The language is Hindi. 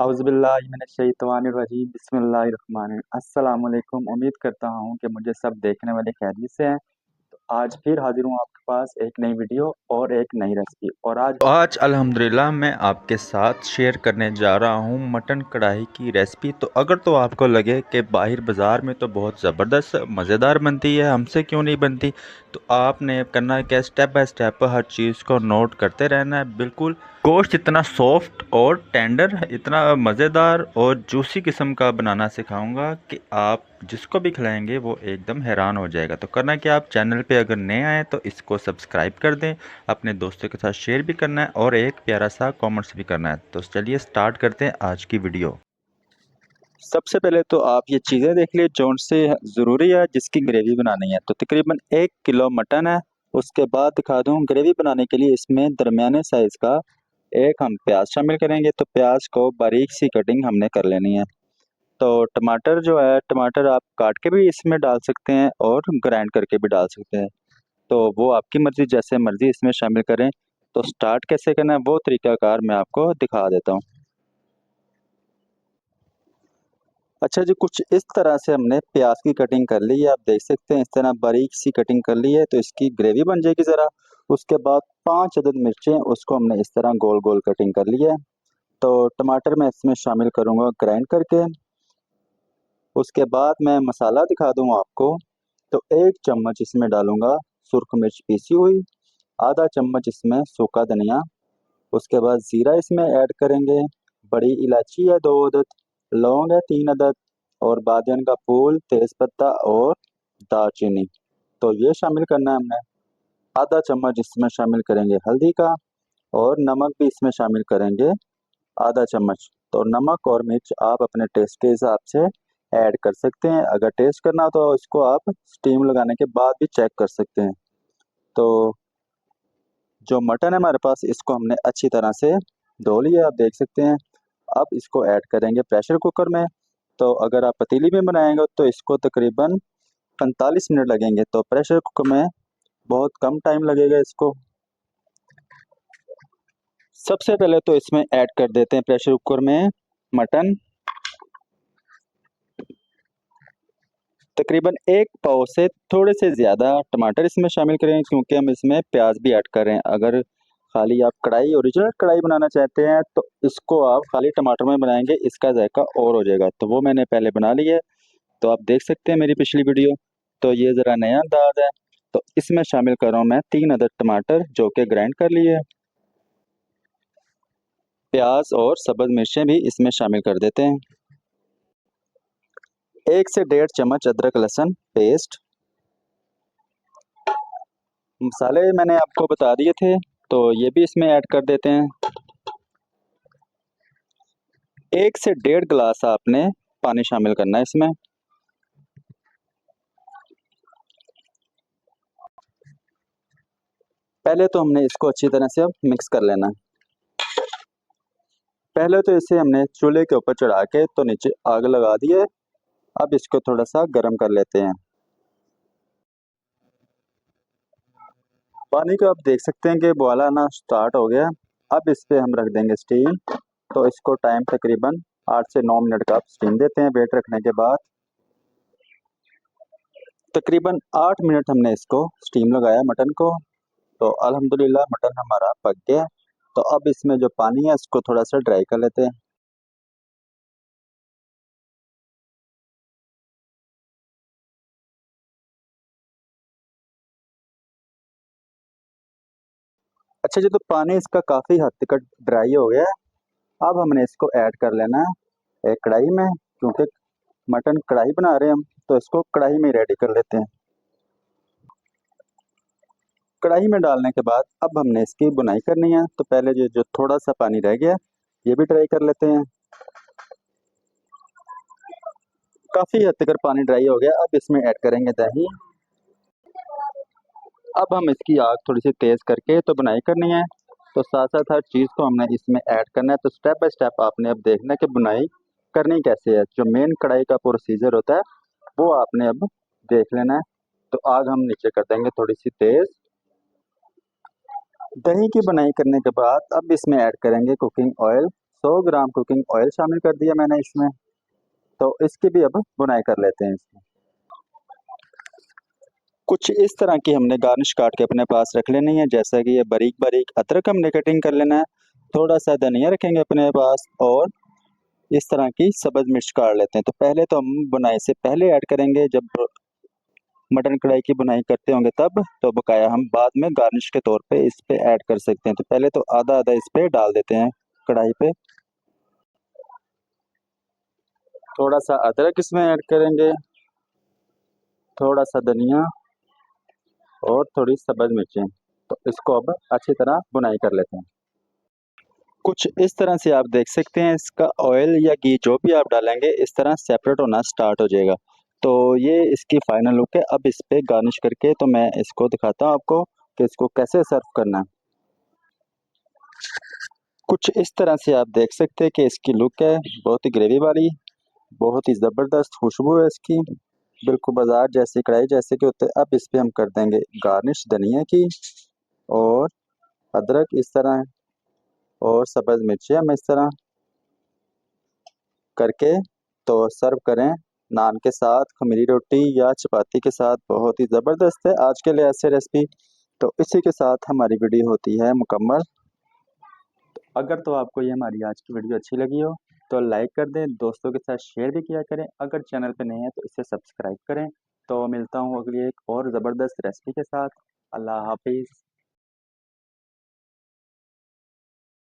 औज़ुबिल्लाहिमिनश्शैतानिर्रजीम बिस्मिल्लाहिर्रहमानिर्रहीम। अस्सलाम वालेकुम। उम्मीद करता हूँ कि मुझे सब देखने वाले खैरियत से हैं। तो आज फिर हाजिर हूँ आपके पास एक नई वीडियो और एक नई रेसिपी। और आज अल्हम्दुलिल्लाह मैं आपके साथ शेयर करने जा रहा हूँ मटन कढ़ाई की रेसिपी। तो अगर तो आपको लगे कि बाहर बाज़ार में तो बहुत ज़बरदस्त मज़ेदार बनती है, हमसे क्यों नहीं बनती, तो आपने करना है क्या, स्टेप बाय स्टेप हर चीज़ को नोट करते रहना है। बिल्कुल गोश्त इतना सॉफ्ट और टेंडर, इतना मज़ेदार और जूसी किस्म का बनाना सिखाऊंगा कि आप जिसको भी खिलाएंगे वो एकदम हैरान हो जाएगा। तो करना है कि आप चैनल पे अगर नए आए तो इसको सब्सक्राइब कर दें, अपने दोस्तों के साथ शेयर भी करना है और एक प्यारा सा कमेंट्स भी करना है। तो चलिए स्टार्ट करते हैं आज की वीडियो। सबसे पहले तो आप ये चीज़ें देख लीजिए जो से ज़रूरी है जिसकी ग्रेवी बनानी है। तो तकरीबन 1 किलो मटन है। उसके बाद दिखा दूँ ग्रेवी बनाने के लिए इसमें दरमियाने साइज़ का एक हम प्याज शामिल करेंगे। तो प्याज को बारीक सी कटिंग हमने कर लेनी है। तो टमाटर जो है, टमाटर आप काट के भी इसमें डाल सकते हैं और ग्राइंड करके भी डाल सकते हैं। तो वो आपकी मर्ज़ी, जैसे मर्ज़ी इसमें शामिल करें। तो स्टार्ट कैसे करना है वो तरीक़ाकार मैं आपको दिखा देता हूँ। अच्छा जी, कुछ इस तरह से हमने प्याज की कटिंग कर ली है। आप देख सकते हैं इस तरह बारीक सी कटिंग कर ली है। तो इसकी ग्रेवी बन जाएगी ज़रा। उसके बाद 5 अदद मिर्चें, उसको हमने इस तरह गोल गोल कटिंग कर ली है। तो टमाटर मैं इसमें शामिल करूँगा ग्राइंड करके। उसके बाद मैं मसाला दिखा दूँ आपको। तो 1 चम्मच इसमें डालूँगा सुर्ख मिर्च पीसी हुई, आधा चम्मच इसमें सूखा धनिया, उसके बाद ज़ीरा इसमें ऐड करेंगे, बड़ी इलायची है 2 अदद, लौंग है 3 अदद और बादियान का फूल, तेज़पत्ता और दालचीनी। तो ये शामिल करना है हमने। आधा चम्मच इसमें शामिल करेंगे हल्दी का और नमक भी इसमें शामिल करेंगे आधा चम्मच। तो नमक और मिर्च आप अपने टेस्ट के हिसाब से ऐड कर सकते हैं। अगर टेस्ट करना हो तो इसको आप स्टीम लगाने के बाद भी चेक कर सकते हैं। तो जो मटन है हमारे पास, इसको हमने अच्छी तरह से धो लिया, आप देख सकते हैं। अब इसको ऐड करेंगे प्रेशर कुकर में। तो अगर आप पतीली में बनाएंगे तो इसको तकरीबन 45 मिनट लगेंगे। तो प्रेशर कुकर में बहुत कम टाइम लगेगा इसको। सबसे पहले तो इसमें ऐड कर देते हैं प्रेशर कुकर में मटन। तकरीबन 1 पाव से थोड़े से ज़्यादा टमाटर इसमें शामिल करें, क्योंकि हम इसमें प्याज भी ऐड कर रहे हैं। अगर खाली आप कढ़ाई ओरिजिनल कढ़ाई बनाना चाहते हैं तो इसको आप खाली टमाटर में बनाएंगे, इसका जायका और हो जाएगा। तो वो मैंने पहले बना ली है। तो आप देख सकते हैं मेरी पिछली वीडियो। तो ये ज़रा नया अंदाज है। तो इसमें शामिल कर रहा हूँ मैं 3 अदद टमाटर जो कि ग्राइंड कर लिए। प्याज और सब्ज़ मिर्चें भी इसमें शामिल कर देते हैं। 1 से 1.5 चम्मच अदरक लहसुन पेस्ट। मसाले मैंने आपको बता दिए थे, तो ये भी इसमें ऐड कर देते हैं। 1 से 1.5 गिलास आपने पानी शामिल करना है इसमें। पहले तो हमने इसको अच्छी तरह से अब मिक्स कर लेना है। पहले तो इसे हमने चूल्हे के ऊपर चढ़ा के तो नीचे आग लगा दी है। अब इसको थोड़ा सा गर्म कर लेते हैं। पानी को आप देख सकते हैं कि बॉयल आना स्टार्ट हो गया। अब इस पे हम रख देंगे स्टीम। तो इसको टाइम तकरीबन 8 से 9 मिनट का आप स्टीम देते हैं। वेट रखने के बाद तकरीबन 8 मिनट हमने इसको स्टीम लगाया मटन को। तो अल्हम्दुलिल्लाह मटन हमारा पक गया। तो अब इसमें जो पानी है इसको थोड़ा सा ड्राई कर लेते हैं। अच्छा जी, तो पानी इसका काफ़ी हद तक ड्राई हो गया है। अब हमने इसको ऐड कर लेना है एक कढ़ाई में, क्योंकि मटन कढ़ाई बना रहे हैं हम, तो इसको कढ़ाई में रेडी कर लेते हैं। कढ़ाई में डालने के बाद अब हमने इसकी बुनाई करनी है। तो पहले जो जो थोड़ा सा पानी रह गया ये भी ड्राई कर लेते हैं। काफ़ी हद तक पानी ड्राई हो गया। अब इसमें ऐड करेंगे दही। अब हम इसकी आग थोड़ी सी तेज़ करके तो बुनाई करनी है। तो साथ साथ हर चीज़ को हमने इसमें ऐड करना है। तो स्टेप बाय स्टेप आपने अब देखना है कि बुनाई करनी कैसे है। जो मेन कढ़ाई का प्रोसीजर होता है वो आपने अब देख लेना है। तो आग हम नीचे कर देंगे थोड़ी सी तेज़। दही की बुनाई करने के बाद अब इसमें ऐड करेंगे कुकिंग ऑयल 100 ग्राम कुकिंग ऑयल शामिल कर दिया मैंने इसमें। तो इसकी भी अब बुनाई कर लेते हैं इसमें। कुछ इस तरह की हमने गार्निश काट के अपने पास रख लेनी है, जैसा कि ये बारीक बारीक अदरक हमने कटिंग कर लेना है, थोड़ा सा धनिया रखेंगे अपने पास, और इस तरह की सब्ज मिर्च काट लेते हैं। तो पहले तो हम बुनाई से पहले ऐड करेंगे, जब मटन कढ़ाई की बुनाई करते होंगे तब, तो बकाया हम बाद में गार्निश के तौर पे इस पे ऐड कर सकते हैं। तो पहले तो आधा आधा इस पे डाल देते हैं कढ़ाई पे। थोड़ा सा अदरक इसमें ऐड करेंगे, थोड़ा सा धनिया और थोड़ी सब्ज मिर्चें। तो इसको अब अच्छी तरह बुनाई कर लेते हैं। कुछ इस तरह से आप देख सकते हैं, इसका ऑयल या घी जो भी आप डालेंगे इस तरह सेपरेट होना स्टार्ट हो जाएगा। तो ये इसकी फाइनल लुक है। अब इस पे गार्निश करके तो मैं इसको दिखाता हूँ आपको कि इसको कैसे सर्व करना है। कुछ इस तरह से आप देख सकते हैं कि इसकी लुक है बहुत ही ग्रेवी वाली, बहुत ही ज़बरदस्त खुशबू है इसकी, बिल्कुल बाजार जैसे कढ़ाई जैसे के होते हैं। अब इस पे हम कर देंगे गार्निश धनिया की, और अदरक इस तरह, और सब्ज़ मिर्ची हम इस तरह करके तो सर्व करें नान के साथ, खमीरी रोटी या चपाती के साथ। बहुत ही ज़बरदस्त है आज के लिए ऐसे रेसिपी। तो इसी के साथ हमारी वीडियो होती है मुकम्मल। अगर तो आपको ये हमारी आज की वीडियो अच्छी लगी हो तो लाइक कर दें, दोस्तों के साथ शेयर भी किया करें। अगर चैनल पे नए हैं तो इसे सब्सक्राइब करें। तो मिलता हूँ अगली एक और ज़बरदस्त रेसिपी के साथ। अल्लाह हाफिज़।